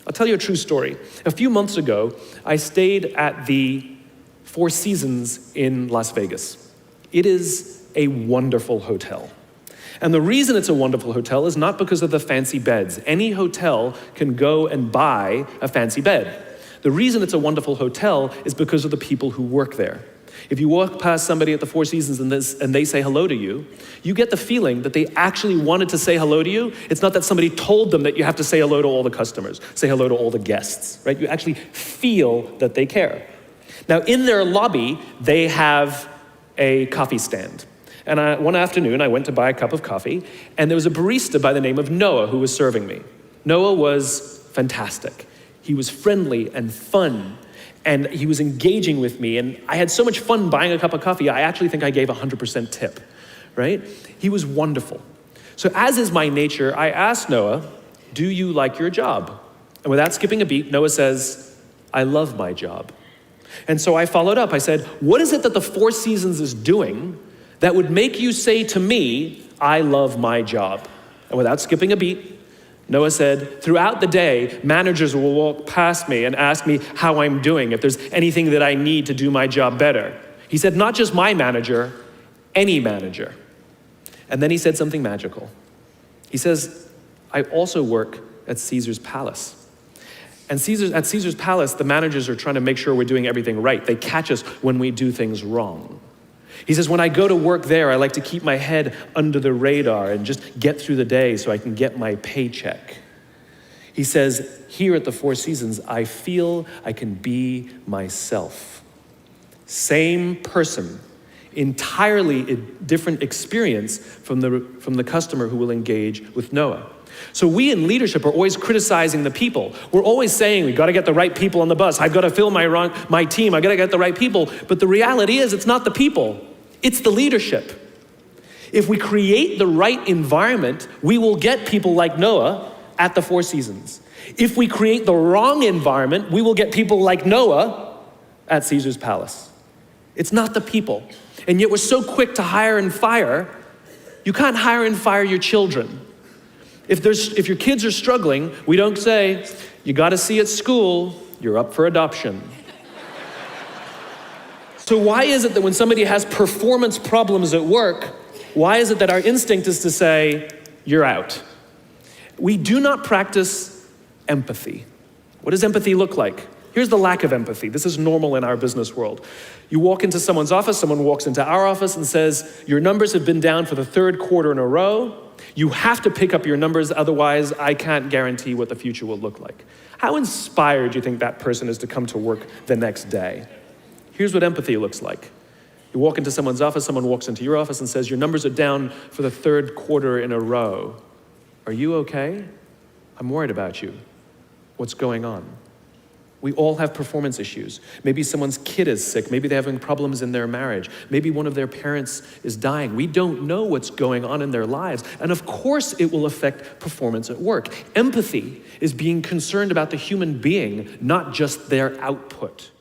I'll tell you a true story. A few months ago, I stayed at the Four Seasons in Las Vegas. It is a wonderful hotel. And the reason it's a wonderful hotel is not because of the fancy beds. Any hotel can go and buy a fancy bed. The reason it's a wonderful hotel is because of the people who work there. If you walk past somebody at the Four Seasons and they say hello to you, you get the feeling that they actually wanted to say hello to you. It's not that somebody told them that you have to say hello to all the customers, say hello to all the guests, right? You actually feel that they care. Now, in their lobby, they have a coffee stand. And one afternoon, I went to buy a cup of coffee, and there was a barista by the name of Noah who was serving me. Noah was fantastic. He was friendly and fun, and he was engaging with me, and I had so much fun buying a cup of coffee, I actually think I gave 100% tip, right? He was wonderful. So as is my nature, I asked Noah, do you like your job? And without skipping a beat, Noah says, I love my job. And so I followed up. I said, what is it that the Four Seasons is doing that would make you say to me, I love my job? And without skipping a beat, Noah said, throughout the day, managers will walk past me and ask me how I'm doing, if there's anything that I need to do my job better. He said, not just my manager, any manager. And then he said something magical. He says, I also work at Caesar's Palace. And at Caesar's Palace, the managers are trying to make sure we're doing everything right. They catch us when we do things wrong. He says, when I go to work there, I like to keep my head under the radar and just get through the day so I can get my paycheck. He says, here at the Four Seasons, I feel I can be myself. Same person, entirely different experience from the customer who will engage with Noah. So we in leadership are always criticizing the people. We're always saying, we gotta get the right people on the bus. I've gotta fill my team. I gotta get the right people. But the reality is, it's not the people, it's the leadership. If we create the right environment, we will get people like Noah at the Four Seasons. If we create the wrong environment, we will get people like Noah at Caesar's Palace. It's not the people. And yet we're so quick to hire and fire. You can't hire and fire your children. If your kids are struggling, we don't say, you gotta see at school, you're up for adoption. So why is it that when somebody has performance problems at work, why is it that our instinct is to say, you're out? We do not practice empathy. What does empathy look like? Here's the lack of empathy. This is normal in our business world. You walk into someone's office, someone walks into our office and says, your numbers have been down for the third quarter in a row. You have to pick up your numbers, otherwise I can't guarantee what the future will look like. How inspired do you think that person is to come to work the next day? Here's what empathy looks like. You walk into someone's office, someone walks into your office and says, your numbers are down for the third quarter in a row. Are you okay? I'm worried about you. What's going on? We all have performance issues. Maybe someone's kid is sick. Maybe they're having problems in their marriage. Maybe one of their parents is dying. We don't know what's going on in their lives. And of course it will affect performance at work. Empathy is being concerned about the human being, not just their output.